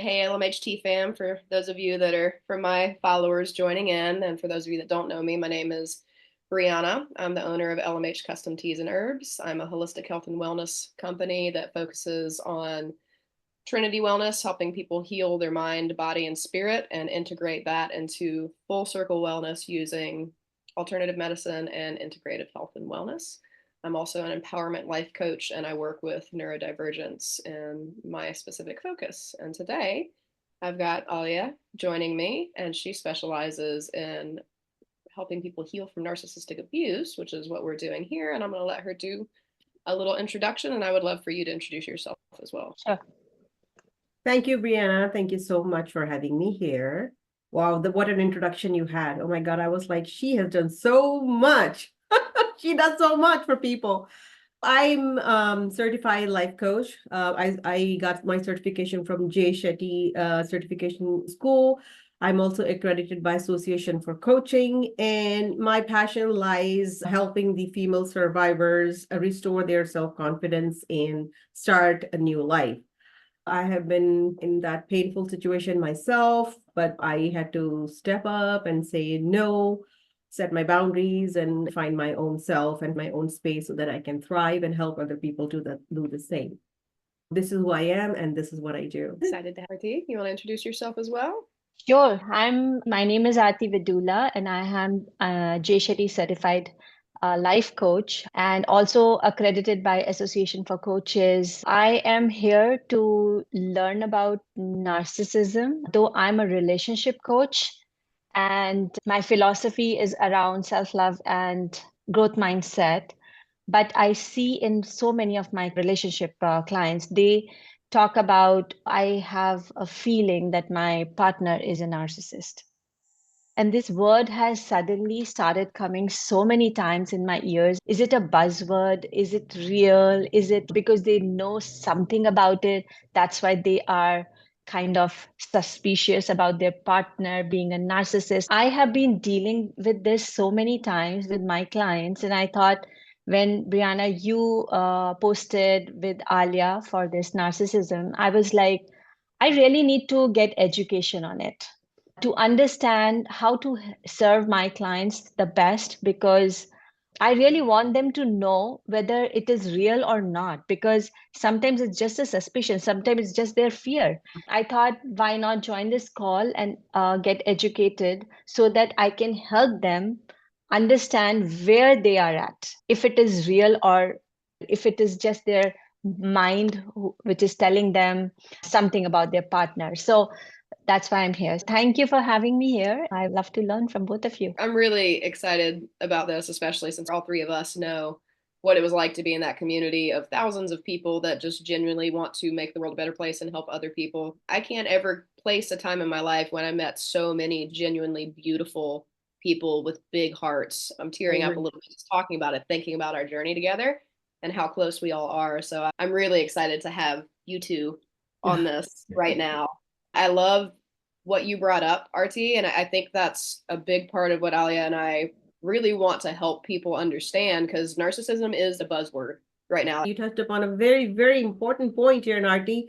Hey, LMHT fam, for those of you that are from my followers joining in, and for those of you that don't know me, my name is Briana. I'm the owner of LMH Custom Teas and Herbs. I'm a holistic health and wellness company that focuses on Trinity Wellness, helping people heal their mind, body, and spirit, and integrate that into full circle wellness using alternative medicine and integrative health and wellness. I'm also an empowerment life coach, and I work with neurodivergence in my specific focus. And today I've got Alia joining me, and she specializes in helping people heal from narcissistic abuse, which is what we're doing here. And I'm going to let her do a little introduction, and I would love for you to introduce yourself as well. Sure. Thank you, Briana. Thank you so much for having me here. Wow, what an introduction you had. Oh my God, I was like, she has done so much. She does so much for people. I'm certified life coach. I got my certification from J. Shetty Certification School. I'm also accredited by Association for Coaching, and my passion lies helping the female survivors restore their self-confidence and start a new life. I have been in that painful situation myself, but I had to step up and say no, set my boundaries, and find my own self and my own space so that I can thrive and help other people do the same. This is who I am, and this is what I do. Excited to have you. You want to introduce yourself as well? Sure. My name is Aarti Vidula, and I am a J. Shetty certified life coach and also accredited by Association for Coaches. I am here to learn about narcissism, though I'm a relationship coach, and my philosophy is around self-love and growth mindset. But I see in so many of my relationship clients, they talk about, I have a feeling that my partner is a narcissist. And this word has suddenly started coming so many times in my ears. Is it a buzzword? Is it real? Is it because they know something about it? That's why they are kind of suspicious about their partner being a narcissist. I have been dealing with this so many times with my clients, and I thought, when Briana, you posted with Alia for this narcissism, I was like, I really need to get education on it to understand how to serve my clients the best, because I really want them to know whether it is real or not, because sometimes it's just a suspicion, sometimes it's just their fear. I thought, why not join this call and get educated so that I can help them understand where they are at, if it is real or if it is just their mind which is telling them something about their partner. So that's why I'm here. Thank you for having me here. I love to learn from both of you. I'm really excited about this, especially since all three of us know what it was like to be in that community of thousands of people that just genuinely want to make the world a better place and help other people. I can't ever place a time in my life when I met so many genuinely beautiful people with big hearts. I'm tearing up a little bit just talking about it, thinking about our journey together and how close we all are. So I'm really excited to have you two on this right now. I love what you brought up, Artie, and I think that's a big part of what Alia and I really want to help people understand, because narcissism is a buzzword right now. You touched upon a very, very important point here, Narti,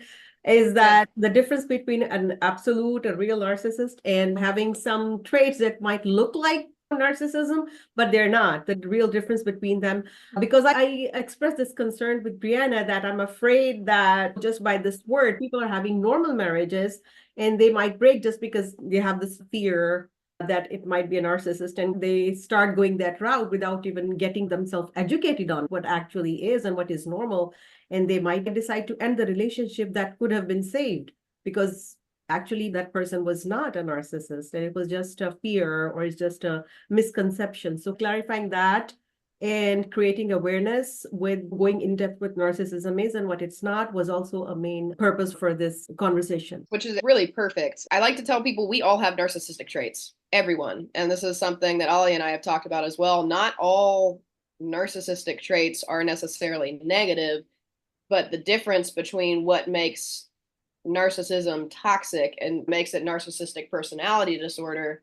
is that the difference between an absolute, a real narcissist, and having some traits that might look like narcissism, but they're not. The real difference between them. Because I expressed this concern with Brianna that I'm afraid that just by this word, people are having normal marriages and they might break just because they have this fear that it might be a narcissist, and they start going that route without even getting themselves educated on what actually is and what is normal. And they might decide to end the relationship that could have been saved because actually that person was not a narcissist and it was just a fear or it's just a misconception. So clarifying that and creating awareness with going in depth with narcissism is and what it's not was also a main purpose for this conversation. Which is really perfect. I like to tell people we all have narcissistic traits, everyone. And this is something that Ollie and I have talked about as well. Not all narcissistic traits are necessarily negative, but the difference between what makes narcissism toxic and makes it narcissistic personality disorder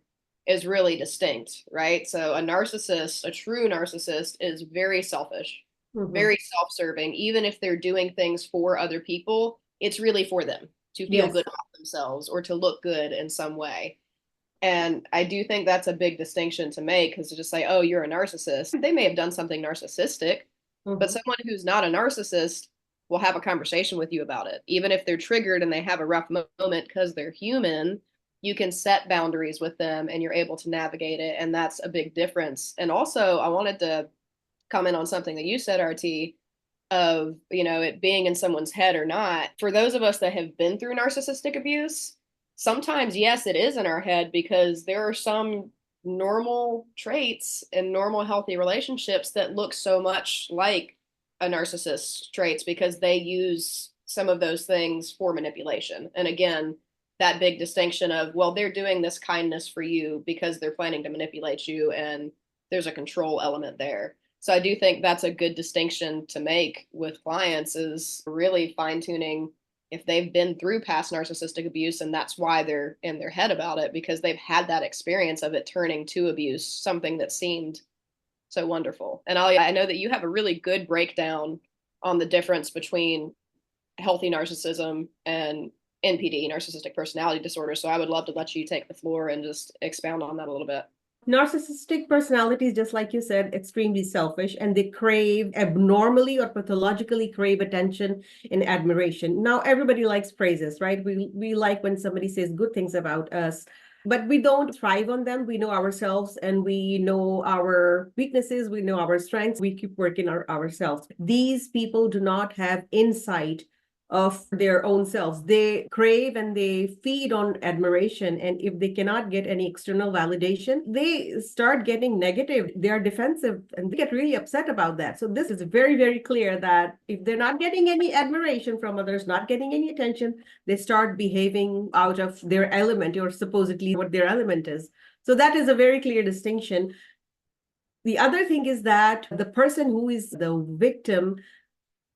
is really distinct, right? So a narcissist, a true narcissist, is very selfish, very self-serving. Even if they're doing things for other people, it's really for them. to feel Yes. good about themselves or to look good in some way. And I do think that's a big distinction to make, because to just say, oh, you're a narcissist, they may have done something narcissistic, but someone who's not a narcissist will have a conversation with you about it. Even if they're triggered and they have a rough moment because they're human, you can set boundaries with them and you're able to navigate it. And that's a big difference. And also, I wanted to comment on something that you said, RT, of, it being in someone's head or not. For those of us that have been through narcissistic abuse, sometimes, yes, it is in our head, because there are some normal traits in normal healthy relationships that look so much like a narcissist's traits, because they use some of those things for manipulation. And again, that big distinction of, well, they're doing this kindness for you because they're planning to manipulate you, and there's a control element there. So I do think that's a good distinction to make with clients, is really fine tuning if they've been through past narcissistic abuse, and that's why they're in their head about it, because they've had that experience of it turning to abuse, something that seemed so wonderful. And I know that you have a really good breakdown on the difference between healthy narcissism and NPD, narcissistic personality disorder. So I would love to let you take the floor and just expound on that a little bit. Narcissistic personalities, just like you said, extremely selfish, and they crave abnormally or pathologically crave attention and admiration. Now, everybody likes praises, right? We like when somebody says good things about us, but we don't thrive on them. We know ourselves and we know our weaknesses. We know our strengths. We keep working ourselves. These people do not have insight of their own selves. They crave and they feed on admiration. And if they cannot get any external validation, they start getting negative. They are defensive and they get really upset about that. So this is very, very clear that if they're not getting any admiration from others, not getting any attention, they start behaving out of their element, or supposedly what their element is. So that is a very clear distinction. The other thing is that the person who is the victim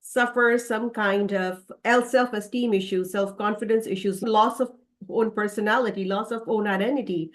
suffers some kind of self-esteem issues, self-confidence issues, loss of own personality, loss of own identity,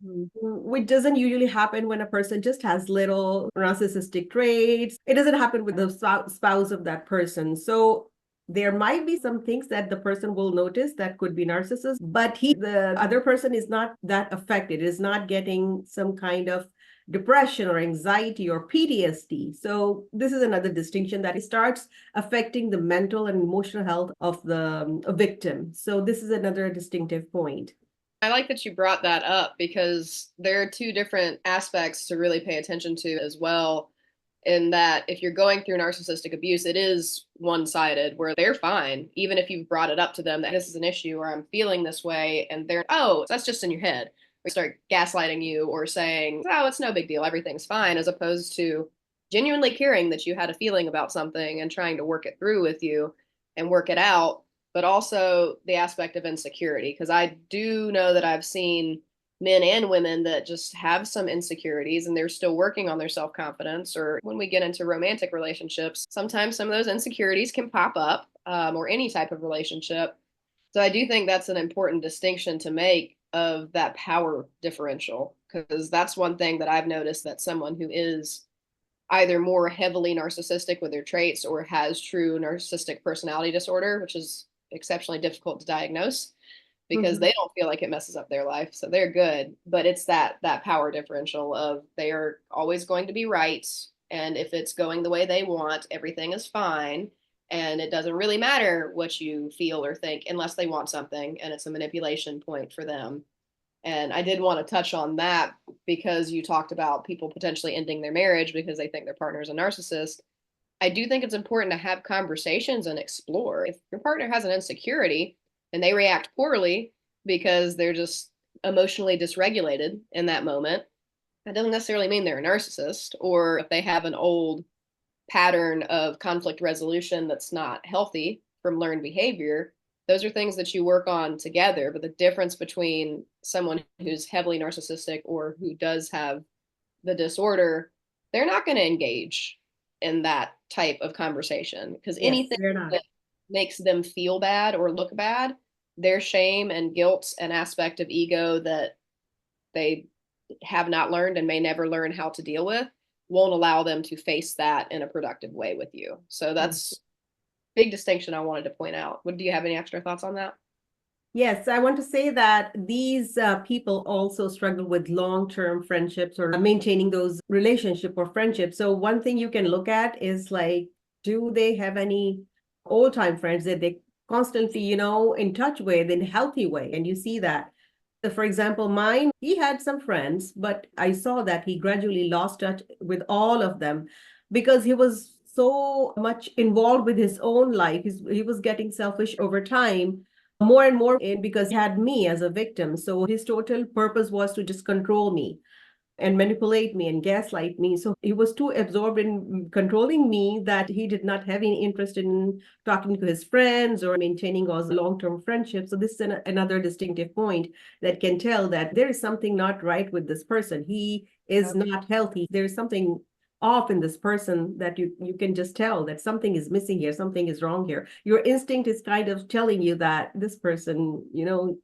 which doesn't usually happen when a person just has little narcissistic traits. It doesn't happen with the spouse of that person. So there might be some things that the person will notice that could be narcissist, but the other person is not that affected, is not getting some kind of depression or anxiety or PTSD. So this is another distinction, that it starts affecting the mental and emotional health of the victim. So this is another distinctive point. I like that you brought that up, because there are two different aspects to really pay attention to as well. In that, if you're going through narcissistic abuse, it is one-sided, where they're fine, even if you've brought it up to them that this is an issue or I'm feeling this way, and they're, oh, that's just in your head. We start gaslighting you or saying, oh, it's no big deal, everything's fine, as opposed to genuinely caring that you had a feeling about something and trying to work it through with you and work it out. But also the aspect of insecurity, because I do know that I've seen men and women that just have some insecurities and they're still working on their self-confidence. Or when we get into romantic relationships, sometimes some of those insecurities can pop up, or any type of relationship. So I do think that's an important distinction to make, of that power differential, because that's one thing that I've noticed, that someone who is either more heavily narcissistic with their traits or has true narcissistic personality disorder, which is exceptionally difficult to diagnose, because they don't feel like it messes up their life, so they're good. But it's that power differential of, they are always going to be right, and if it's going the way they want, everything is fine, and it doesn't really matter what you feel or think unless they want something, and it's a manipulation point for them. And I did want to touch on that, because you talked about people potentially ending their marriage because they think their partner is a narcissist. I do think it's important to have conversations and explore. If your partner has an insecurity and they react poorly because they're just emotionally dysregulated in that moment, that doesn't necessarily mean they're a narcissist. Or if they have an old pattern of conflict resolution that's not healthy from learned behavior, those are things that you work on together. But the difference between someone who's heavily narcissistic or who does have the disorder, they're not going to engage in that type of conversation, because anything that makes them feel bad or look bad, their shame and guilt and aspect of ego that they have not learned and may never learn how to deal with, won't allow them to face that in a productive way with you. So that's big distinction I wanted to point out. Do you have any extra thoughts on that? Yes, I want to say that these people also struggle with long-term friendships or maintaining those relationship or friendships. So one thing you can look at is like, do they have any old-time friends that they constantly, in touch with in a healthy way? And you see that. So for example, mine, he had some friends, but I saw that he gradually lost touch with all of them because he was so much involved with his own life. He was getting selfish over time more and more in because he had me as a victim. So his total purpose was to just control me and manipulate me and gaslight me. So he was too absorbed in controlling me that he did not have any interest in talking to his friends or maintaining those long-term friendships. So this is another distinctive point that can tell that there is something not right with this person. He is not healthy. There is something off in this person that you can just tell that something is missing here, something is wrong here. Your instinct is kind of telling you that this person,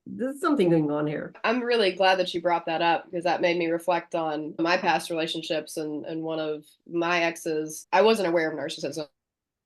there's something going on here. I'm really glad that you brought that up because that made me reflect on my past relationships and one of my exes. I wasn't aware of narcissism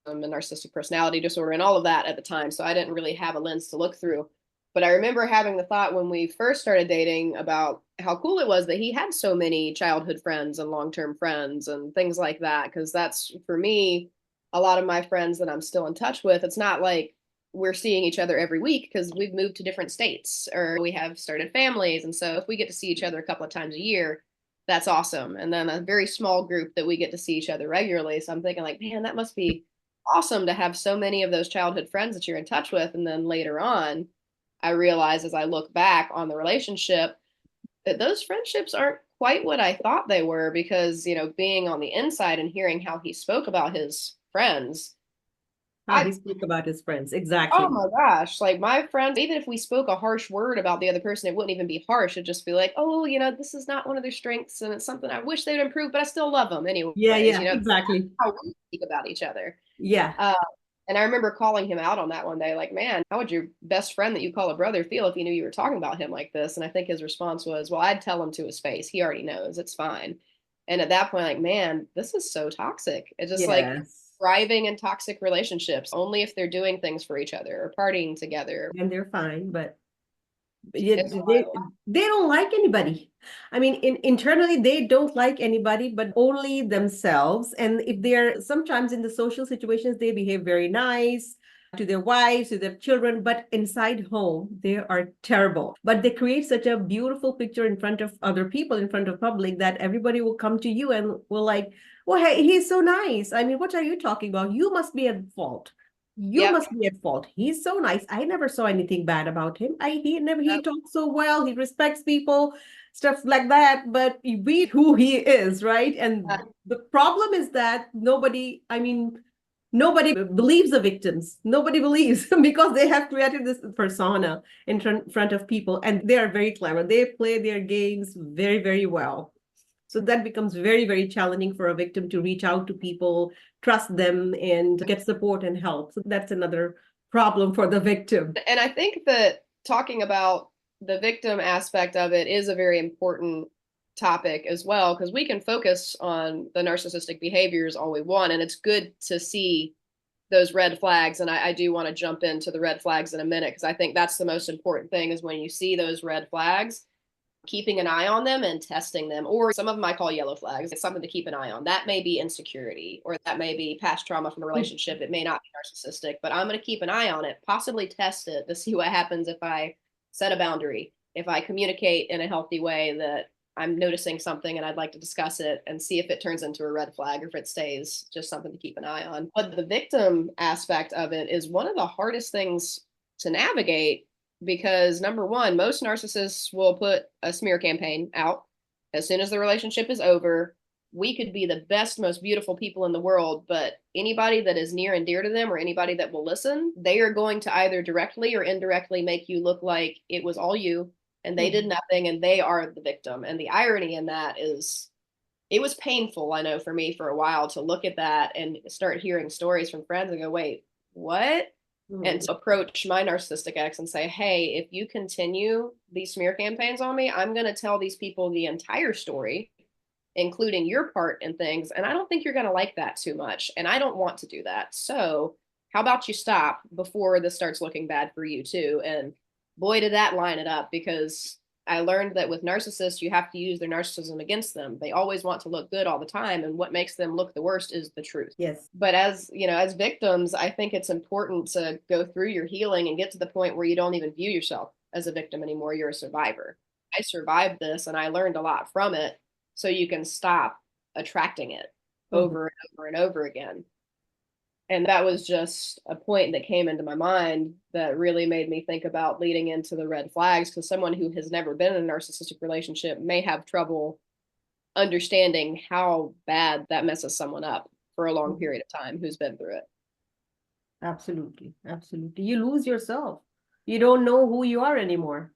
and narcissistic personality disorder and all of that at the time, so I didn't really have a lens to look through. But I remember having the thought when we first started dating about how cool it was that he had so many childhood friends and long-term friends and things like that. Because that's, for me, a lot of my friends that I'm still in touch with, it's not like we're seeing each other every week because we've moved to different states or we have started families. And so if we get to see each other a couple of times a year, that's awesome. And then a very small group that we get to see each other regularly. So I'm thinking like, man, that must be awesome to have so many of those childhood friends that you're in touch with. And then later on, I realize as I look back on the relationship that those friendships aren't quite what I thought they were because, being on the inside and hearing how he spoke about his friends, How he spoke about his friends. oh Exactly. my gosh, like my friends, even if we spoke a harsh word about the other person, it wouldn't even be harsh. It'd just be like, oh, this is not one of their strengths and it's something I wish they'd improve, but I still love them anyways. Yeah, yeah, That's exactly. how we speak about each other. Yeah. Uh, and I remember calling him out on that one day, like, man, how would your best friend that you call a brother feel if he knew you were talking about him like this? And I think his response was, well, I'd tell him to his face. He already knows. It's fine. And at that point, like, man, this is so toxic. It's just like Yes. thriving in toxic relationships only if they're doing things for each other or partying together. And they're fine, but yeah, It's they don't like anybody. I mean, internally they don't like anybody, but only themselves. And if they're sometimes in the social situations, they behave very nice to their wives, to their children, but inside home, they are terrible. But they create such a beautiful picture in front of other people, in front of public, that everybody will come to you and will like, well, hey, he's so nice. I mean, what are you talking about? You must be at fault. You Yep. must be at fault. He's so nice. I never saw anything bad about him. He Yep. talks so well. He respects people, stuff like that. But we who he is, right? And the problem is that nobody believes the victims. Nobody believes because they have created this persona in front of people, and they are very clever. They play their games very, very well. So that becomes very, very challenging for a victim to reach out to people, trust them, and get support and help. So that's another problem for the victim. And I think that talking about the victim aspect of it is a very important topic as well, because we can focus on the narcissistic behaviors all we want. And it's good to see those red flags. And I do want to jump into the red flags in a minute, because I think that's the most important thing is when you see those red flags, keeping an eye on them and testing them, or some of them I call yellow flags. It's something to keep an eye on. That may be insecurity, or that may be past trauma from a relationship. It may not be narcissistic, but I'm going to keep an eye on it, possibly test it to see what happens if I set a boundary, if I communicate in a healthy way that I'm noticing something and I'd like to discuss it and see if it turns into a red flag or if it stays just something to keep an eye on. But the victim aspect of it is one of the hardest things to navigate because number one, most narcissists will put a smear campaign out as soon as the relationship is over. We could be the best, most beautiful people in the world, but anybody that is near and dear to them or anybody that will listen, they are going to either directly or indirectly make you look like it was all you and they did nothing and they are the victim. And the irony in that is it was painful, I know, for me for a while to look at that and start hearing stories from friends and go, wait, what? And to approach my narcissistic ex and say, hey, if you continue these smear campaigns on me, I'm going to tell these people the entire story, including your part in things. And I don't think you're going to like that too much. And I don't want to do that. So how about you stop before this starts looking bad for you too? And boy, did that line it up, because I learned that with narcissists, you have to use their narcissism against them. They always want to look good all the time. And what makes them look the worst is the truth. Yes. But as you know, as victims, I think it's important to go through your healing and get to the point where you don't even view yourself as a victim anymore. You're a survivor. I survived this and I learned a lot from it. So you can stop attracting it over and over and over again. And that was just a point that came into my mind that really made me think about leading into the red flags, because someone who has never been in a narcissistic relationship may have trouble understanding how bad that messes someone up for a long period of time who's been through it. Absolutely. Absolutely. You lose yourself. You don't know who you are anymore.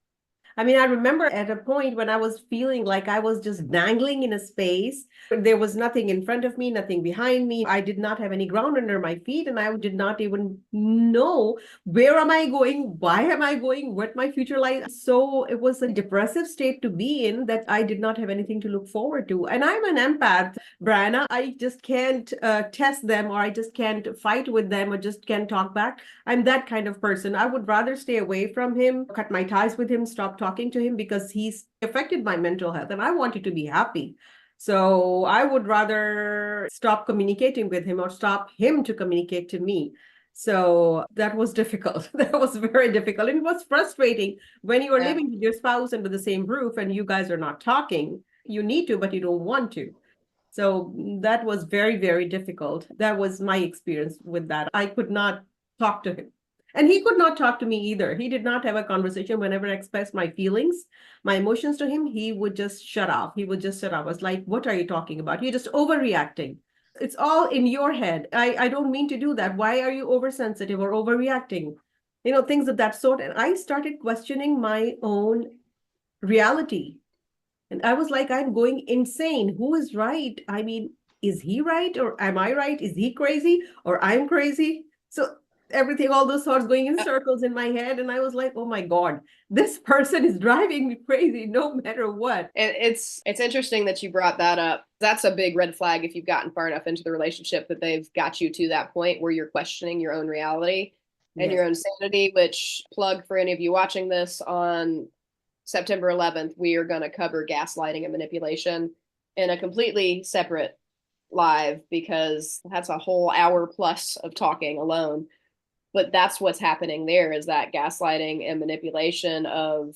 I mean, I remember at a point when I was feeling like I was just dangling in a space. There was nothing in front of me, nothing behind me. I did not have any ground under my feet, and I did not even know where am I going, why am I going, what my future like. So it was a depressive state to be in that I did not have anything to look forward to. And I'm an empath, Briana. I just can't test them, or I just can't fight with them, or just can't talk back. I'm that kind of person. I would rather stay away from him, cut my ties with him, stop talking to him, because he's affected my mental health and I wanted to be happy. So I would rather stop communicating with him or stop him to communicate to me. So that was difficult. That was very difficult. And it was frustrating when you are living with your spouse under the same roof and you guys are not talking. You need to, but you don't want to. So that was very, very difficult. That was my experience with that. I could not talk to him. And he could not talk to me either. He did not have a conversation. Whenever I expressed my feelings, my emotions to him, he would just shut off. He would just shut off. I was like, what are you talking about? You're just overreacting. It's all in your head. I don't mean to do that. Why are you oversensitive or overreacting? You know, things of that sort. And I started questioning my own reality. And I was like, I'm going insane. Who is right? I mean, is he right or am I right? Is he crazy or I'm crazy? So everything, all those thoughts going in circles in my head. And I was like, oh my God, this person is driving me crazy no matter what. It's interesting that you brought that up. That's a big red flag if you've gotten far enough into the relationship that they've got you to that point where you're questioning your own reality and your own sanity, which, plug for any of you watching this, on September 11th, we are going to cover gaslighting and manipulation in a completely separate live, because that's a whole hour plus of talking alone. But that's what's happening there, is that gaslighting and manipulation of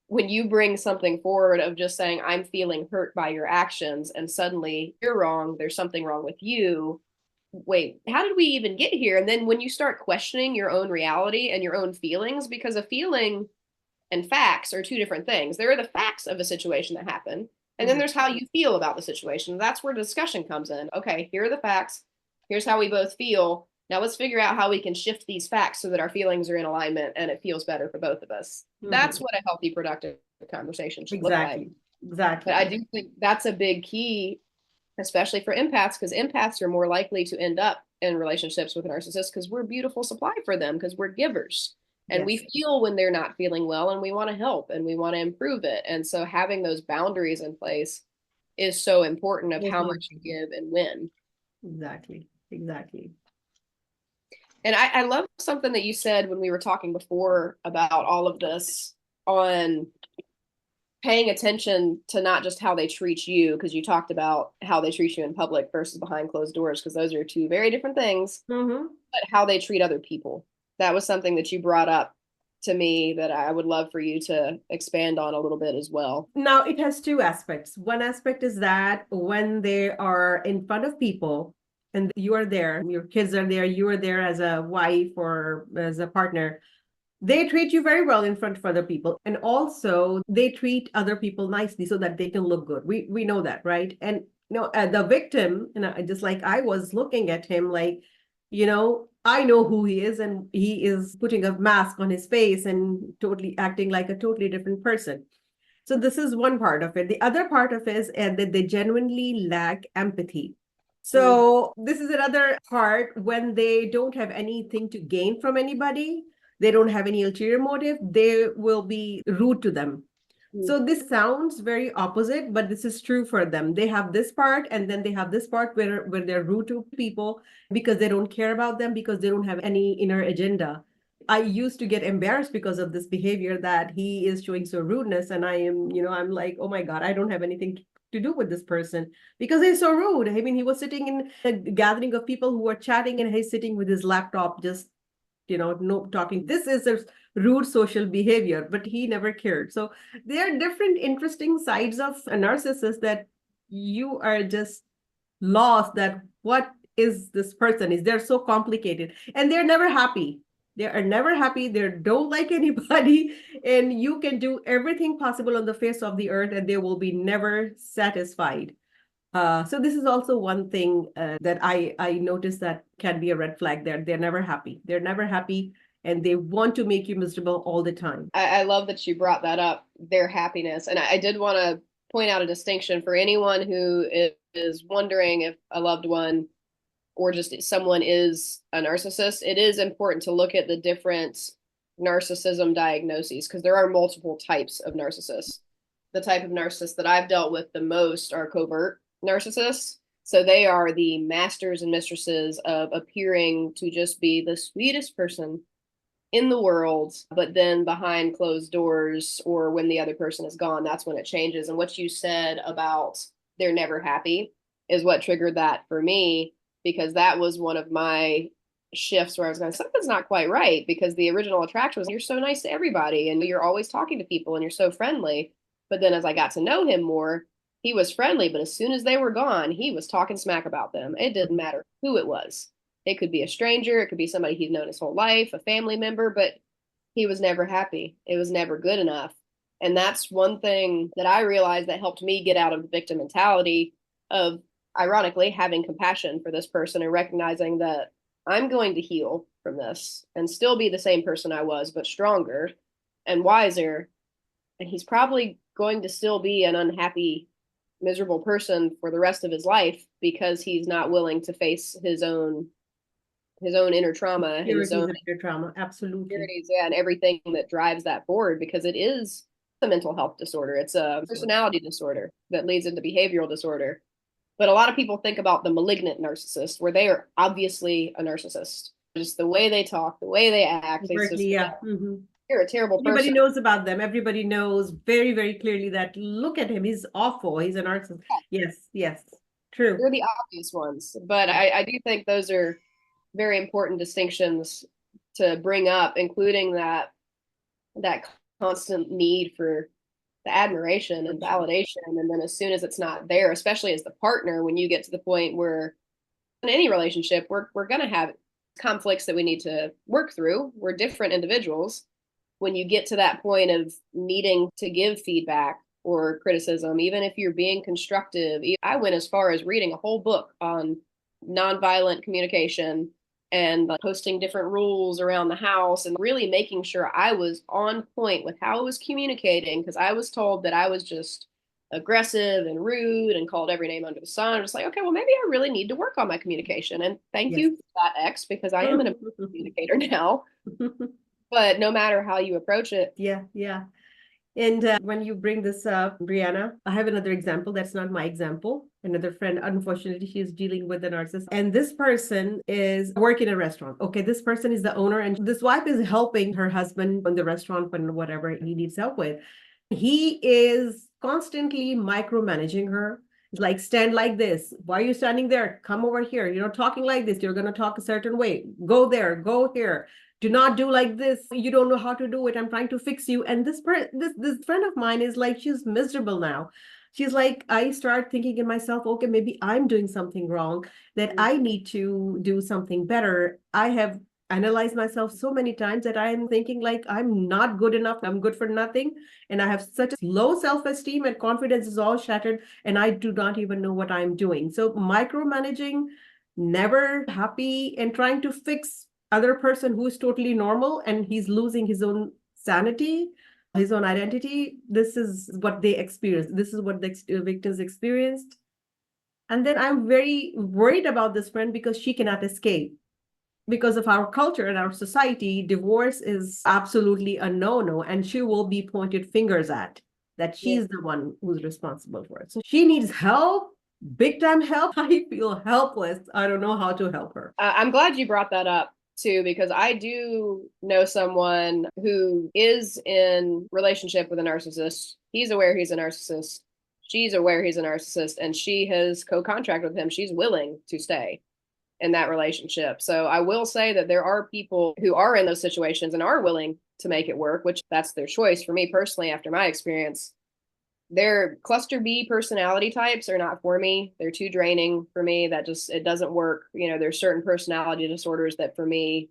when you bring something forward of just saying, I'm feeling hurt by your actions, and suddenly you're wrong, there's something wrong with you. Wait, how did we even get here? And then when you start questioning your own reality and your own feelings, because a feeling and facts are two different things. There are the facts of a situation that happened, and then there's how you feel about the situation. That's where discussion comes in. Okay, here are the facts. Here's how we both feel. Now let's figure out how we can shift these facts so that our feelings are in alignment and it feels better for both of us. That's what a healthy, productive conversation should look like. Exactly. But I do think that's a big key, especially for empaths, because empaths are more likely to end up in relationships with narcissists because we're beautiful supply for them, because we're givers. And we feel when they're not feeling well, and we want to help and we want to improve it. And so having those boundaries in place is so important, of how much you give and when. Exactly. And I love something that you said when we were talking before about all of this, on paying attention to not just how they treat you, because you talked about how they treat you in public versus behind closed doors, because those are two very different things, but how they treat other people. That was something that you brought up to me that I would love for you to expand on a little bit as well. Now, it has two aspects. One aspect is that when they are in front of people and you are there, your kids are there, you are there as a wife or as a partner, they treat you very well in front of other people. And also they treat other people nicely so that they can look good. We know that, right? And the victim, just like I was looking at him like, I know who he is, and he is putting a mask on his face and totally acting like a totally different person. So this is one part of it. The other part of it is that they genuinely lack empathy. So this is another part. When they don't have anything to gain from anybody, they don't have any ulterior motive, they will be rude to them. So this sounds very opposite, but this is true for them. They have this part, and then they have this part where they're rude to people because they don't care about them, because they don't have any inner agenda. I used to get embarrassed because of this behavior that he is showing so rudeness. And I am, I'm like, oh my God, I don't have anything to do with this person because he's so rude. I mean, he was sitting in a gathering of people who were chatting and he's sitting with his laptop, just, no talking. This is a rude social behavior, but he never cared. So there are different interesting sides of a narcissist that you are just lost that what is this person is. They're so complicated and they're never happy. They are never happy. They don't like anybody, and you can do everything possible on the face of the earth and they will be never satisfied. So this is also one thing that I noticed that can be a red flag there. They're never happy. They're never happy and they want to make you miserable all the time. I love that you brought that up, their happiness. And I did want to point out a distinction for anyone who is wondering if a loved one or just someone is a narcissist. It is important to look at the different narcissism diagnoses because there are multiple types of narcissists. The type of narcissist that I've dealt with the most are covert narcissists. So they are the masters and mistresses of appearing to just be the sweetest person in the world, but then behind closed doors or when the other person is gone, that's when it changes. And what you said about they're never happy is what triggered that for me, because that was one of my shifts where I was going, something's not quite right, because the original attraction was you're so nice to everybody and you're always talking to people and you're so friendly. But then as I got to know him more, he was friendly, but as soon as they were gone, he was talking smack about them. It didn't matter who it was. It could be a stranger. It could be somebody he'd known his whole life, a family member, but he was never happy. It was never good enough. And that's one thing that I realized that helped me get out of the victim mentality of, ironically, having compassion for this person and recognizing that I'm going to heal from this and still be the same person I was, but stronger and wiser. And he's probably going to still be an unhappy, miserable person for the rest of his life because he's not willing to face his own inner trauma, his own inner trauma, absolutely. Yeah, and everything that drives that forward, because it is a mental health disorder. It's a personality disorder that leads into behavioral disorder. But a lot of people think about the malignant narcissist, where they are obviously a narcissist. Just the way they talk, the way they act. You're a terrible person. Everybody knows about them. Everybody knows very, very clearly that look at him. He's awful. He's a narcissist. Yes, true. They're the obvious ones. But I do think those are very important distinctions to bring up, including that constant need for the admiration and validation. And then as soon as it's not there, especially as the partner, when you get to the point where in any relationship, we're going to have conflicts that we need to work through. We're different individuals. When you get to that point of needing to give feedback or criticism, even if you're being constructive, I went as far as reading a whole book on nonviolent communication and posting different rules around the house and really making sure I was on point with how I was communicating, because I was told that I was just aggressive and rude and called every name under the sun. I was like, okay, well, maybe I really need to work on my communication. And thank you for that, X, because I am an communicator now. But no matter how you approach it. Yeah. And when you bring this up, Briana, I have another example. That's not my example. Another friend, unfortunately, she's dealing with a narcissist. And this person is working in a restaurant. Okay, this person is the owner. And this wife is helping her husband in the restaurant when whatever he needs help with. He is constantly micromanaging her. It's like, stand like this. Why are you standing there? Come over here. You're talking like this. You're going to talk a certain way. Go there. Go here. Do not do like this. You don't know how to do it. I'm trying to fix you. And this friend of mine is like, she's miserable now. She's like, I start thinking in myself, okay, maybe I'm doing something wrong, that I need to do something better. I have analyzed myself so many times that I'm thinking like, I'm not good enough. I'm good for nothing. And I have such a low self-esteem and confidence is all shattered. And I do not even know what I'm doing. So micromanaging, never happy, and trying to fix other person who is totally normal and he's losing his own sanity, his own identity. This is what they experienced. This is what the victims experienced. And then I'm very worried about this friend because she cannot escape. Because of our culture and our society, divorce is absolutely a no-no, and she will be pointed fingers at, that she's the one who's responsible for it. So she needs help, big time help. I feel helpless. I don't know how to help her. I'm glad you brought that up, too, because I do know someone who is in relationship with a narcissist. He's aware he's a narcissist. She's aware he's a narcissist, and she has co-contracted with him. She's willing to stay in that relationship. So I will say that there are people who are in those situations and are willing to make it work, which that's their choice. For me personally, after my experience, their cluster B personality types are not for me. They're too draining for me. That just, it doesn't work. You know, there's certain personality disorders that for me,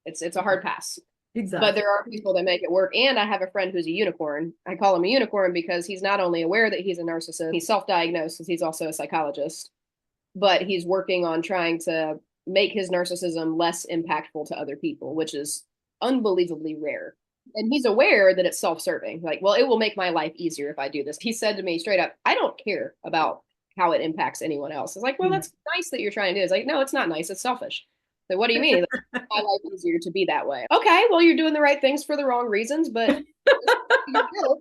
it's a hard pass. Exactly. But there are people that make it work. And I have a friend who's a unicorn. I call him a unicorn because he's not only aware that he's a narcissist, he's self-diagnosed because he's also a psychologist, but he's working on trying to make his narcissism less impactful to other people, which is unbelievably rare. And he's aware that it's self-serving. Like, well, it will make my life easier if I do this. He said to me straight up, I don't care about how it impacts anyone else. It's like, well, that's nice that you're trying to do. It's like, no, it's not nice. It's selfish. So what do you mean? My life easier to be that way. Okay, well, you're doing the right things for the wrong reasons, but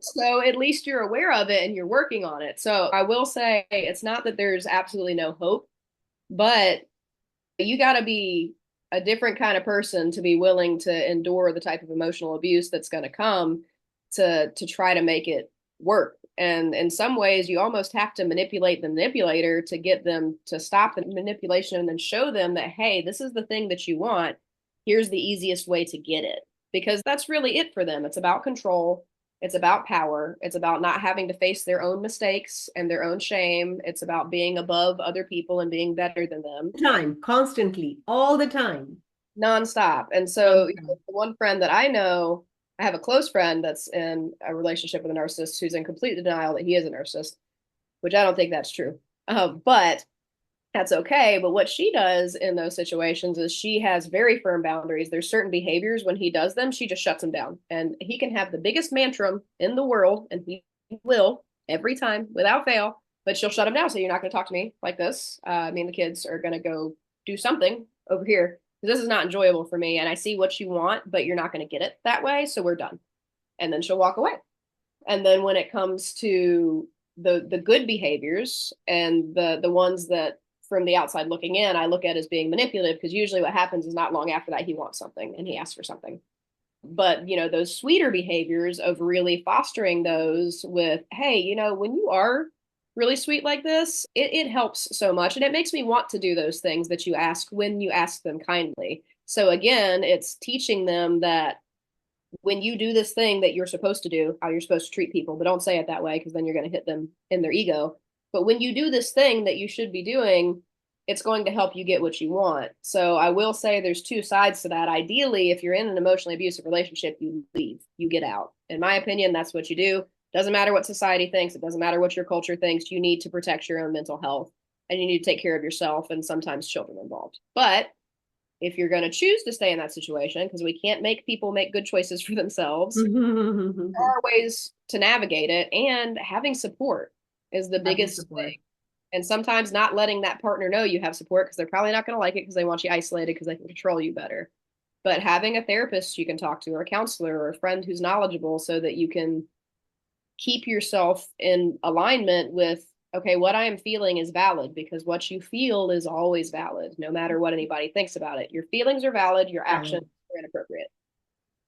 so at least you're aware of it and you're working on it. So I will say it's not that there's absolutely no hope, but you got to be a different kind of person to be willing to endure the type of emotional abuse that's going to come to try to make it work. And in some ways, you almost have to manipulate the manipulator to get them to stop the manipulation and then show them that, hey, this is the thing that you want. Here's the easiest way to get it. Because that's really it for them. It's about control. It's about power. It's about not having to face their own mistakes and their own shame. It's about being above other people and being better than them. Time, constantly, all the time. Nonstop. And so you know, the one friend that I know, I have a close friend that's in a relationship with a narcissist who's in complete denial that he is a narcissist, which I don't think that's true. But that's okay. But what she does in those situations is she has very firm boundaries. There's certain behaviors when he does them, she just shuts him down. And he can have the biggest mantrum in the world, and he will every time without fail, but she'll shut him down. So you're not going to talk to me like this. Me and the kids are going to go do something over here. This is not enjoyable for me. And I see what you want, but you're not going to get it that way. So we're done. And then she'll walk away. And then when it comes to the good behaviors and the ones that from the outside looking in, I look at as being manipulative, because usually what happens is not long after that, he wants something and he asks for something. But, you know, those sweeter behaviors of really fostering those with, hey, you know, when you are really sweet like this, it helps so much. And it makes me want to do those things that you ask when you ask them kindly. So again, it's teaching them that when you do this thing that you're supposed to do, how you're supposed to treat people, but don't say it that way because then you're going to hit them in their ego. But when you do this thing that you should be doing, it's going to help you get what you want. So I will say there's two sides to that. Ideally, if you're in an emotionally abusive relationship, you leave, you get out. In my opinion, that's what you do. Doesn't matter what society thinks. It doesn't matter what your culture thinks. You need to protect your own mental health, and you need to take care of yourself, and sometimes children involved. But if you're going to choose to stay in that situation, because we can't make people make good choices for themselves, there are ways to navigate it, and having support is the biggest thing. And sometimes not letting that partner know you have support, because they're probably not going to like it because they want you isolated because they can control you better. But having a therapist you can talk to, or a counselor, or a friend who's knowledgeable, so that you can keep yourself in alignment with, okay, what I am feeling is valid, because what you feel is always valid, no matter what anybody thinks about it. Your feelings are valid, your actions are inappropriate,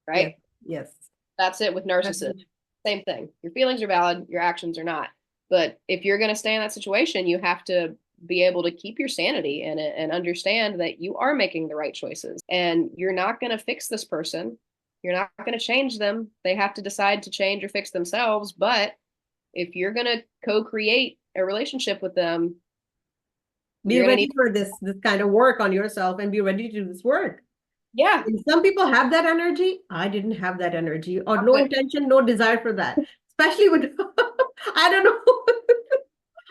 right? Yes. That's it with narcissism. Same thing. Your feelings are valid, your actions are not. But if you're going to stay in that situation, you have to be able to keep your sanity in it and understand that you are making the right choices, and you're not going to fix this person. You're not going to change them. They have to decide to change or fix themselves. But if you're going to co-create a relationship with them, be ready for this kind of work on yourself, and be ready to do this work. Yeah. And some people have that energy. I didn't have that energy, or no intention, no desire for that. Especially with, I don't know.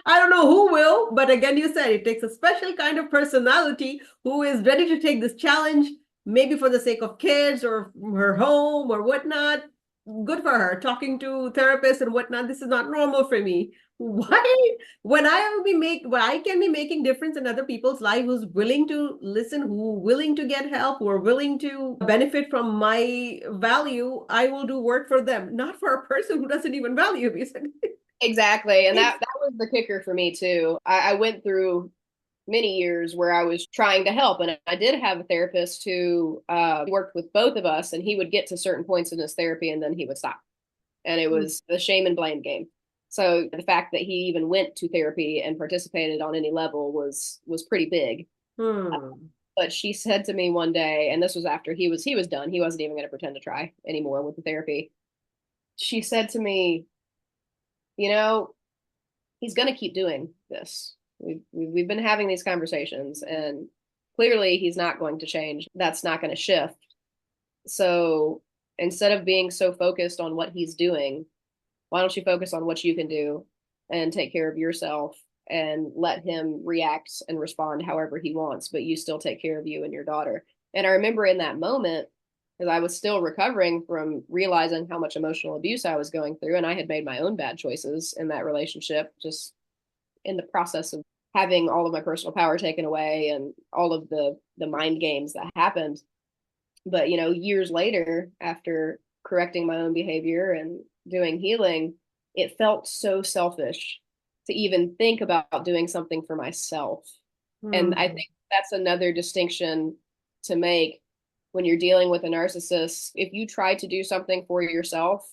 I don't know who will, but again, you said it takes a special kind of personality who is ready to take this challenge, maybe for the sake of kids or her home or whatnot. Good for her. Talking to therapists and whatnot. This is not normal for me. Why? When I can be making difference in other people's lives, who's willing to listen, who willing to get help, who are willing to benefit from my value, I will do work for them, not for a person who doesn't even value me. Exactly. And that was the kicker for me too. I went through many years where I was trying to help. And I did have a therapist who worked with both of us, and he would get to certain points in his therapy and then he would stop. And it was the shame and blame game. So the fact that he even went to therapy and participated on any level was pretty big. But she said to me one day, and this was after he was done. He wasn't even going to pretend to try anymore with the therapy. She said to me, you know, he's going to keep doing this. We've been having these conversations, and clearly he's not going to change. That's not going to shift. So instead of being so focused on what he's doing, why don't you focus on what you can do and take care of yourself and let him react and respond however he wants, but you still take care of you and your daughter. And I remember in that moment, because I was still recovering from realizing how much emotional abuse I was going through, and I had made my own bad choices in that relationship, just in the process of having all of my personal power taken away and all of the mind games that happened. But, you know, years later, after correcting my own behavior and doing healing, it felt so selfish to even think about doing something for myself. And I think that's another distinction to make when you're dealing with a narcissist. If you try to do something for yourself,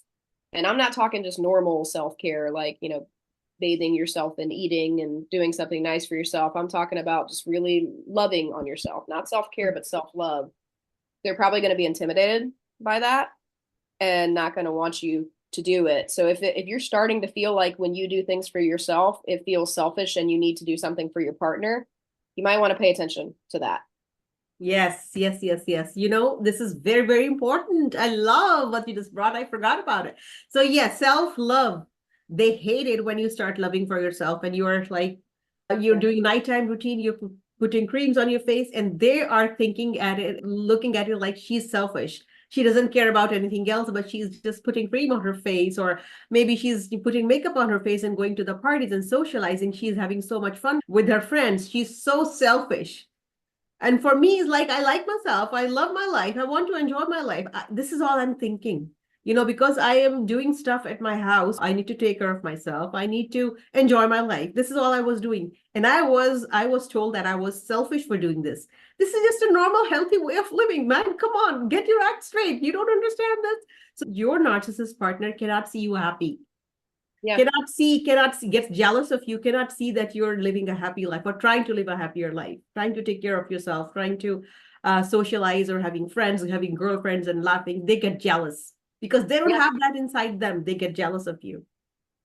and I'm not talking just normal self-care, like, you know, bathing yourself and eating and doing something nice for yourself. I'm talking about just really loving on yourself, not self-care, but self-love. They're probably going to be intimidated by that and not going to want you to do it. So if you're starting to feel like when you do things for yourself, it feels selfish and you need to do something for your partner, you might want to pay attention to that. Yes, yes, yes, yes. You know, this is very, very important. I love what you just brought. I forgot about it. So yes, self-love. They hate it when you start loving for yourself and you are like, you're doing nighttime routine, you're putting creams on your face, and they are thinking at it, looking at it like she's selfish. She doesn't care about anything else, but she's just putting cream on her face, or maybe she's putting makeup on her face and going to the parties and socializing. She's having so much fun with her friends. She's so selfish. And for me, it's like, I like myself. I love my life. I want to enjoy my life. This is all I'm thinking, you know, because I am doing stuff at my house. I need to take care of myself. I need to enjoy my life. This is all I was doing. And I was told that I was selfish for doing this. This is just a normal, healthy way of living, man. Come on, get your act straight. You don't understand this. So your narcissist partner cannot see you happy. Yeah. Cannot see, gets jealous of you, cannot see that you're living a happy life or trying to live a happier life, trying to take care of yourself, trying to socialize or having friends, having girlfriends and laughing. They get jealous because they don't have that inside them. They get jealous of you.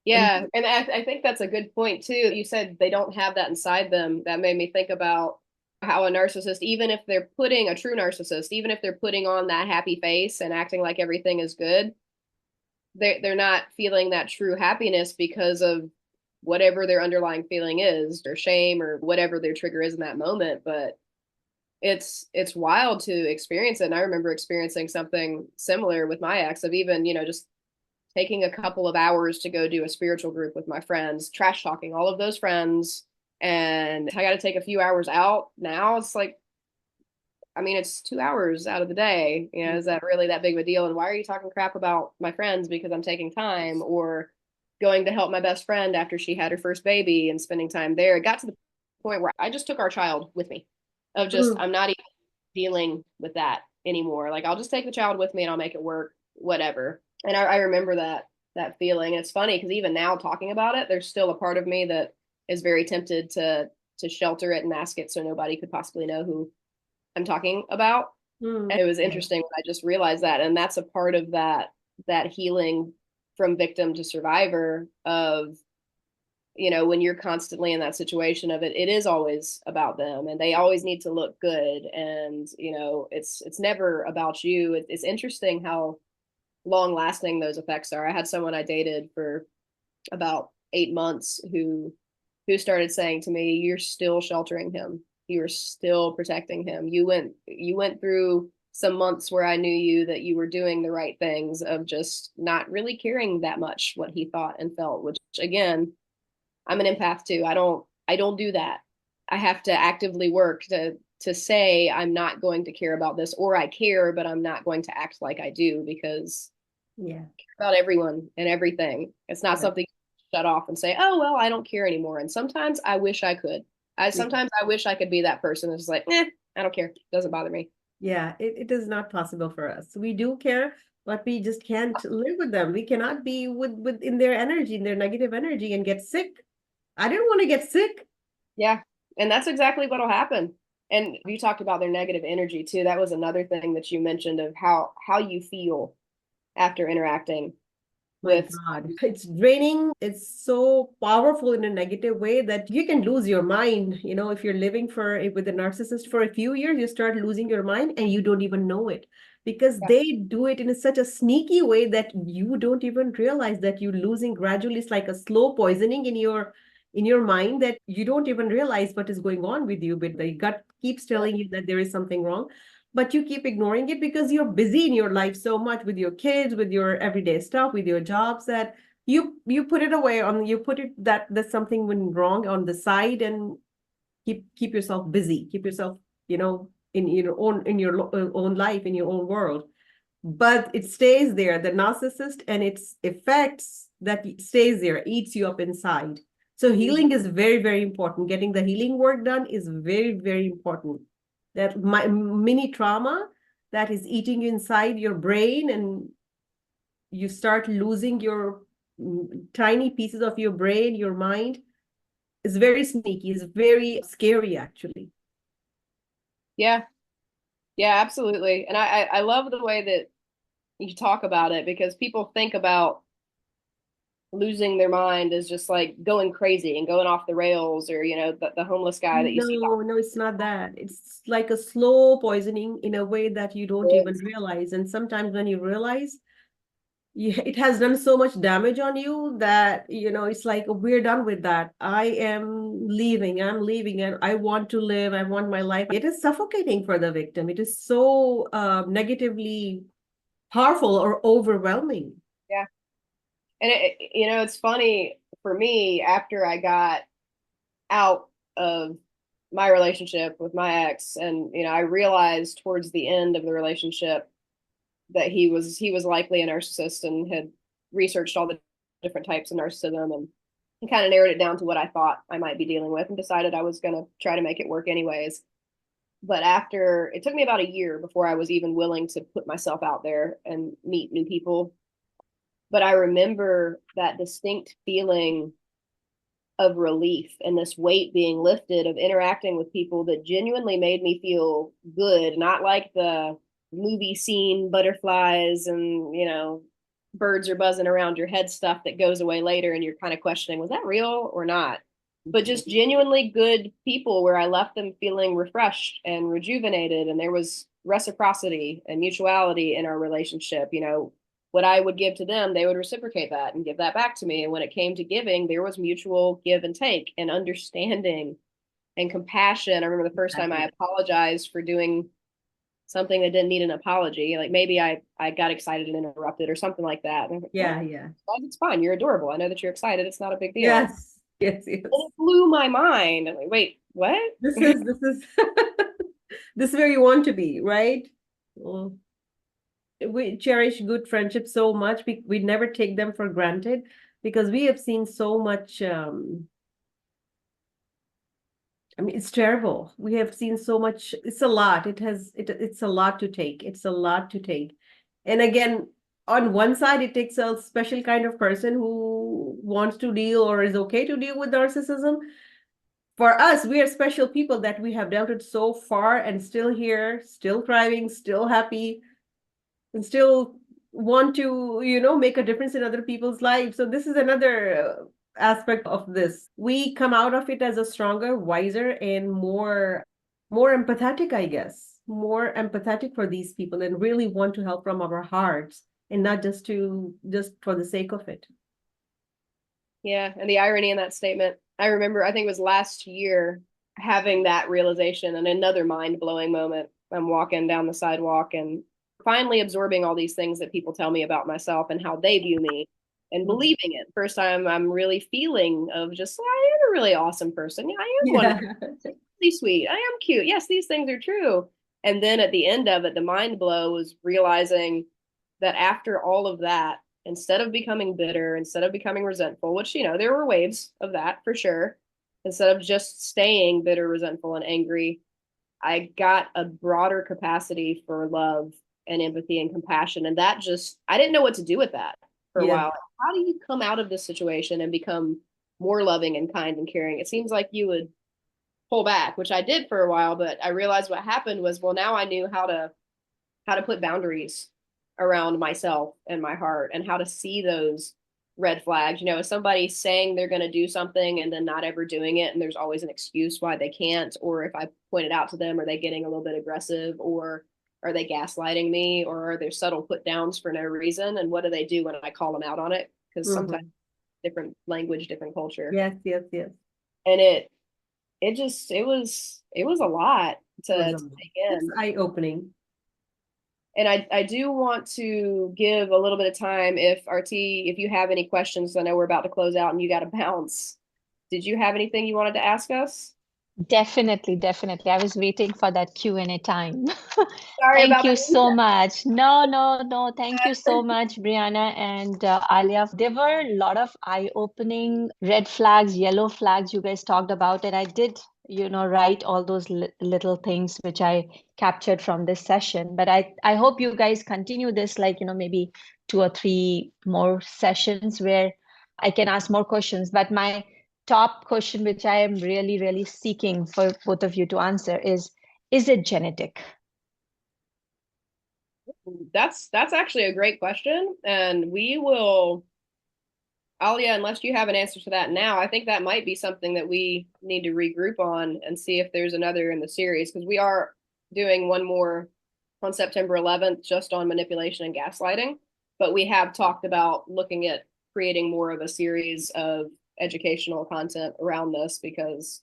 Yeah. And I think that's a good point too. You said they don't have that inside them. That made me think about how a narcissist, even if they're putting a true narcissist, even if they're putting on that happy face and acting like everything is good, they're not feeling that true happiness because of whatever their underlying feeling is, or shame, or whatever their trigger is in that moment. But it's wild to experience it. And I remember experiencing something similar with my ex, of even, you know, just taking a couple of hours to go do a spiritual group with my friends, trash talking all of those friends. And I got to take a few hours out. Now it's like, I mean, it's 2 hours out of the day. You know, is that really that big of a deal? And why are you talking crap about my friends because I'm taking time, or going to help my best friend after she had her first baby and spending time there? It got to the point where I just took our child with me, of just, I'm not even dealing with that anymore. Like, I'll just take the child with me and I'll make it work, whatever. And I remember that feeling. It's funny because even now talking about it, there's still a part of me that is very tempted to shelter it and mask it so nobody could possibly know who I'm talking about. And it was interesting when I just realized that. And that's a part of that healing from victim to survivor of, you know, when you're constantly in that situation of it is always about them and they always need to look good. And, you know, it's never about you. It's interesting how long lasting those effects are. I had someone I dated for about 8 months who started saying to me, "You're still sheltering him. You were still protecting him. You went through some months where I knew you that you were doing the right things, of just not really caring that much what he thought and felt," which, again, I'm an empath too. I don't do that. I have to actively work to say I'm not going to care about this, or I care, but I'm not going to act like I do, because I care about everyone and everything. It's not something you shut off and say, "Oh, well, I don't care anymore." And sometimes I wish I could. Sometimes I wish I could be that person that's like, I don't care. Doesn't bother me. Yeah, it is not possible for us. We do care, but we just can't live with them. We cannot be with in their energy, in their negative energy, and get sick. I didn't want to get sick. Yeah. And that's exactly what'll happen. And you talked about their negative energy too. That was another thing that you mentioned of how you feel after interacting My with. God, it's draining. It's so powerful in a negative way that you can lose your mind. You know, if you're living with a narcissist for a few years, you start losing your mind and you don't even know it because Yeah. they do it in such a sneaky way that you don't even realize that you're losing gradually. It's like a slow poisoning in your mind that you don't even realize what is going on with you, but the gut keeps telling you that there is something wrong, but you keep ignoring it because you're busy in your life so much with your kids, with your everyday stuff, with your jobs, that you put it away on, you put it that there's something went wrong on the side, and keep yourself busy, keep yourself, in your own life, in your own world. But it stays there, the narcissist and its effects, that stays there, eats you up inside. So healing is very, very important. Getting the healing work done is very, very important. That mini trauma that is eating you inside your brain, and you start losing your tiny pieces of your brain, your mind, is very sneaky, is very scary, actually. Yeah. Yeah, absolutely. And I love the way that you talk about it, because people think about losing their mind as just like going crazy and going off the rails, or the homeless guy that you see. No, it's not that. It's like a slow poisoning in a way that you don't even realize. And sometimes when you realize, it has done so much damage on you that, it's like, we're done with that. I'm leaving, and I want to live. I want my life. It is suffocating for the victim. It is so negatively powerful or overwhelming. Yeah. And it's funny for me, after I got out of my relationship with my ex, and I realized towards the end of the relationship that he was likely a narcissist, and had researched all the different types of narcissism, and kind of narrowed it down to what I thought I might be dealing with, and decided I was going to try to make it work anyways. But after, it took me about a year before I was even willing to put myself out there and meet new people. But I remember that distinct feeling of relief and this weight being lifted of interacting with people that genuinely made me feel good, not like the movie scene butterflies and, birds are buzzing around your head stuff that goes away later and you're kind of questioning, was that real or not? But just genuinely good people where I left them feeling refreshed and rejuvenated, and there was reciprocity and mutuality in our relationship. What I would give to them, they would reciprocate that and give that back to me. And when it came to giving, there was mutual give and take and understanding and compassion. I remember the first time I apologized for doing something that didn't need an apology. Like maybe I got excited and interrupted or something like that. And Yeah, yeah. It's fine. You're adorable. I know that you're excited. It's not a big deal. Yes, yes. And it blew my mind. I'm like, wait, what? This is this is where you want to be, right? Well, we cherish good friendships so much. We never take them for granted because we have seen so much. I mean, it's terrible. We have seen so much. It's a lot. It's a lot to take. It's a lot to take. And again, on one side, it takes a special kind of person who wants to deal or is okay to deal with narcissism. For us, we are special people that we have dealt with so far and still here, still thriving, still happy, and still want to, make a difference in other people's lives. So this is another aspect of this. We come out of it as a stronger, wiser, and more empathetic, I guess. More empathetic for these people and really want to help from our hearts and not just for the sake of it. Yeah, and the irony in that statement, I remember, I think it was last year, having that realization and another mind-blowing moment. I'm walking down the sidewalk and finally absorbing all these things that people tell me about myself and how they view me, and believing it. First time I'm really feeling of just, I am a really awesome person. Yeah, I am really sweet. I am cute. Yes, these things are true. And then at the end of it, the mind blow was realizing that after all of that, instead of becoming bitter, instead of becoming resentful, which, there were waves of that for sure, instead of just staying bitter, resentful, and angry, I got a broader capacity for love and empathy and compassion. And that just, I didn't know what to do with that for a Yes. while. How do you come out of this situation and become more loving and kind and caring? It seems like you would pull back, which I did for a while, but I realized what happened was, well, now I knew how to put boundaries around myself and my heart and how to see those red flags. You know, if somebody's saying they're going to do something and then not ever doing it, and there's always an excuse why they can't, or if I point it out to them, are they getting a little bit aggressive, or are they gaslighting me, or are there subtle put downs for no reason? And what do they do when I call them out on it? Because sometimes different language, different culture. Yes, yes, yes. And it was a lot to take It's in. eye-opening. And I do want to give a little bit of time if you have any questions. I know we're about to close out and you got to bounce. Did you have anything you wanted to ask us? Definitely, definitely. I was waiting for that Q&A time. Sorry Thank about you that. so much. No, no, no. Thank you so much, Briana and Alia. There were a lot of eye-opening red flags, yellow flags you guys talked about, and I did, write all those little things which I captured from this session. But I hope you guys continue this, like, maybe 2 or 3 more sessions where I can ask more questions. But my top question, which I am really, really seeking for both of you to answer is it genetic? That's actually a great question. And we will, Alia, unless you have an answer to that now, I think that might be something that we need to regroup on and see if there's another in the series, because we are doing one more on September 11th just on manipulation and gaslighting. But we have talked about looking at creating more of a series of educational content around this because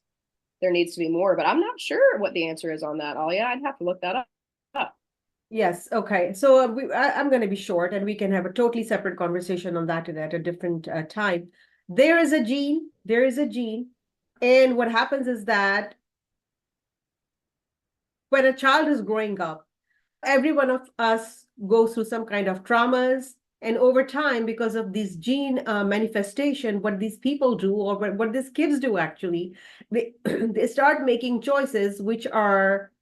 there needs to be more. But I'm not sure what the answer is on that, Alia. I'd have to look that up. Yes, okay. So I'm going to be short and we can have a totally separate conversation on that at a different time. There is a gene, and what happens is that when a child is growing up, every one of us goes through some kind of traumas. And over time, because of this gene manifestation, what these people do, or what these kids do actually, they, they start making choices which are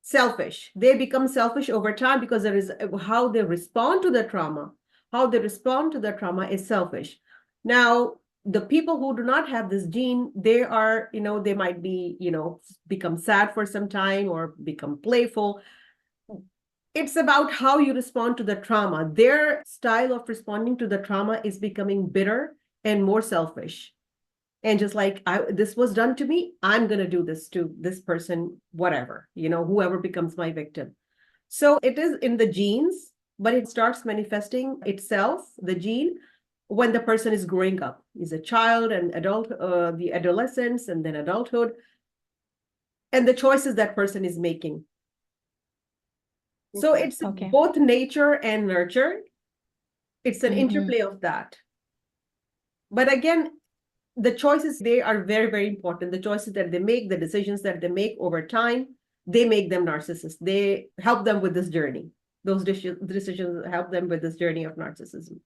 selfish. They become selfish over time because there is how they respond to the trauma. How they respond to the trauma is selfish. Now, the people who do not have this gene, they are, they might be, become sad for some time or become playful. It's about how you respond to the trauma. Their style of responding to the trauma is becoming bitter and more selfish. And just like this was done to me, I'm going to do this to this person, whatever, whoever becomes my victim. So it is in the genes, but it starts manifesting itself, the gene, when the person is growing up. Is a child and adult, the adolescence and then adulthood, and the choices that person is making. So it's both nature and nurture. It's an interplay of that. But again, the choices, they are very, very important. The choices that they make, the decisions that they make over time, they make them narcissists. They help them with this journey. Those decisions help them with this journey of narcissism.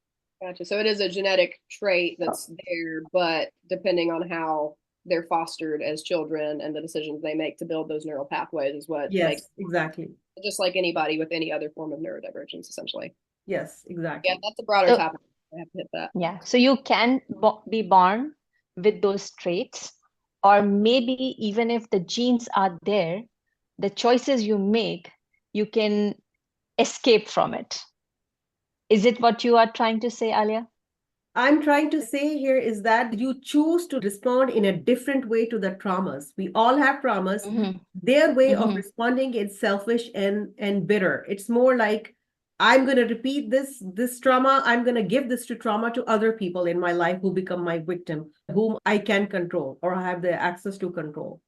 Gotcha. So it is a genetic trait that's there, but depending on how they're fostered as children and the decisions they make to build those neural pathways is what makes. Exactly. Just like anybody with any other form of neurodivergence, essentially. Yes, exactly. Yeah, that's a broader topic. I have to hit that. Yeah. So you can be born with those traits, or maybe even if the genes are there, the choices you make, you can escape from it. Is it what you are trying to say, Alia? I'm trying to say here is that you choose to respond in a different way to the traumas. We all have traumas. Their way of responding is selfish and bitter. It's more like, I'm going to repeat this trauma. I'm going to give this trauma to other people in my life who become my victim, whom I can control or have the access to control.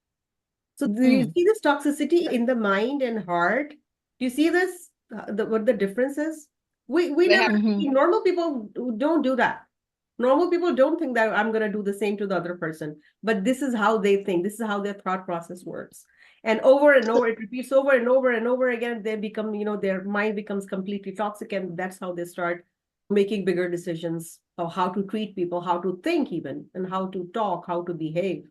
So do you see this toxicity in the mind and heart? Do you see this? What the difference is? We never, normal people don't do that. Normal people don't think that I'm going to do the same to the other person, but this is how they think. This is how their thought process works. And over and over, it repeats over and over and over again. They become, their mind becomes completely toxic. And that's how they start making bigger decisions of how to treat people, how to think even, and how to talk, how to behave.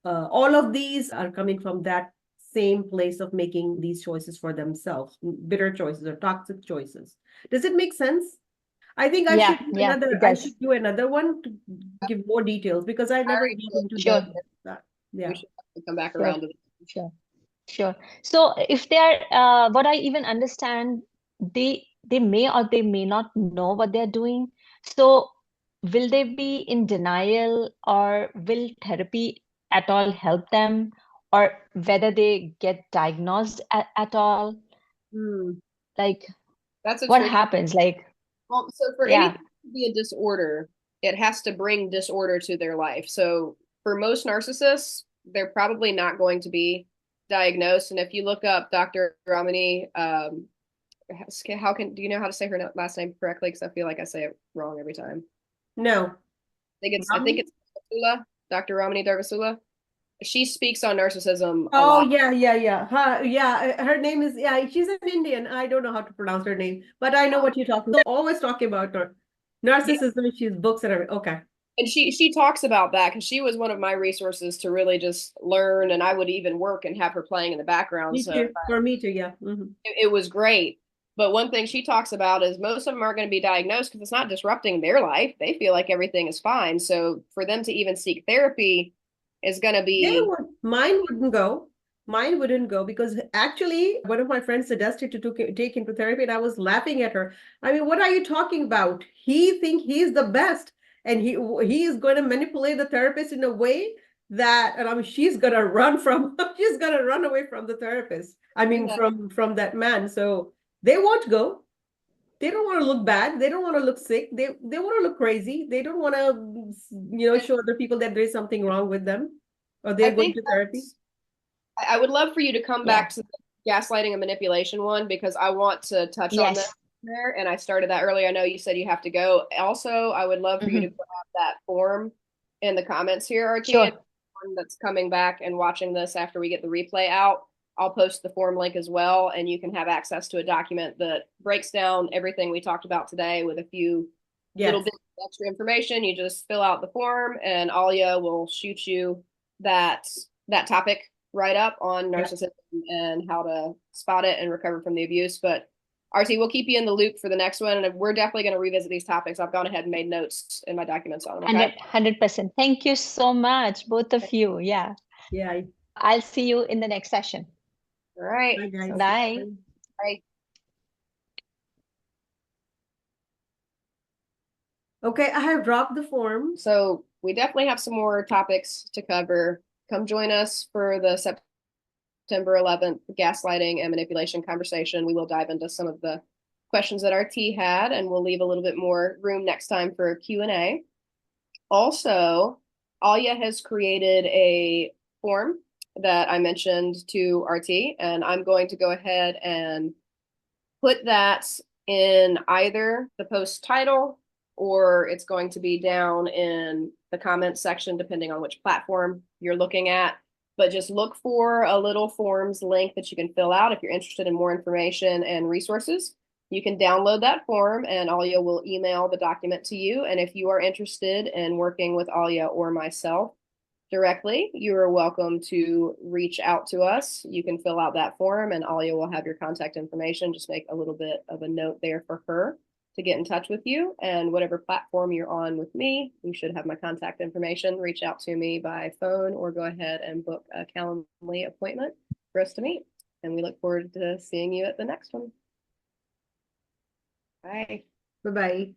all of these are coming from that same place of making these choices for themselves, bitter choices or toxic choices. Does it make sense? I think Yeah, yeah, it I does. should do another one to give more details because I I never already got did. into Sure, that. We Yeah. should come back sure, around to this. sure, sure. So if they are, what I even understand, they may or they may not know what they're doing. So will they be in denial, or will therapy at all help them, or whether they get diagnosed at all? Hmm. Like, That's a what trick. happens? Like, Well, so for yeah, anything to be a disorder, it has to bring disorder to their life. So for most narcissists, they're probably not going to be diagnosed. And if you look up Dr. Ramani, how can do you know how to say her last name correctly? Because I feel like I say it wrong every time. No. I think it's Darvasula, Dr. Ramani Darvasula. She speaks on narcissism a Oh, lot. yeah, yeah, yeah. Her name is, yeah, she's an Indian. I don't know how to pronounce her name, but I know what you're talking about. Always talking about her. Yeah. Narcissism, she's books and everything. Okay. And she talks about that because she was one of my resources to really just learn, and I would even work and have her playing in the background. Me So too. For me too, yeah. Mhm. it was great. But one thing she talks about is most of them aren't going to be diagnosed because it's not disrupting their life. They feel like everything is fine. So for them to even seek therapy is going to be Mine wouldn't go. Mine wouldn't go because actually one of my friends suggested to take him to therapy and I was laughing at her. I mean, what are you talking about? He think he's the best and he is going to manipulate the therapist in a way that, and I mean, she's going to run from, she's going to run away from the therapist. I mean, from that man. So they won't go. They don't want to look bad. They don't want to look sick. They want to look crazy. They don't want to, show other people that there's something wrong with them or I they're going think to therapy. I would love for you to come yeah, back to the gaslighting and manipulation one because I want to touch on this yes. there. And I started that earlier. I know you said you have to go. Also, I would love for you to Hmm. put out that form in the comments here, RT. And Sure. anyone that's coming back and watching this after we get the replay out, I'll post the form link as well. And you can have access to a document that breaks down everything we talked about today with a few little Yes. bits of extra information. You just fill out the form and Alia will shoot you that topic right up on Yeah. narcissism and how to spot it and recover from the abuse. But RT, we'll keep you in the loop for the next one. And we're definitely going to revisit these topics. I've gone ahead and made notes in my documents on them. Okay. 100%. Thank you so much, both of you. Yeah. Yeah. I'll see you in the next session. All right. Bye, guys. Bye. Bye. Okay, I have dropped the form. So we definitely have some more topics to cover. Come join us for the September 11th gaslighting and manipulation conversation. We will dive into some of the questions that RT had, and we'll leave a little bit more room next time for Q&A. Also, Alia has created a form that I mentioned to RT, and I'm going to go ahead and put that in either the post title or it's going to be down in the comments section, depending on which platform you're looking at. But just look for a little forms link that you can fill out if you're interested in more information and resources. You can download that form and Alia will email the document to you. And if you are interested in working with Alia or myself directly, you are welcome to reach out to us. You can fill out that form and Alia will have your contact information. Just make a little bit of a note there for her to get in touch with you. And whatever platform you're on with me, you should have my contact information. Reach out to me by phone or go ahead and book a Calendly appointment for us to meet. And we look forward to seeing you at the next one. Bye. Bye-bye.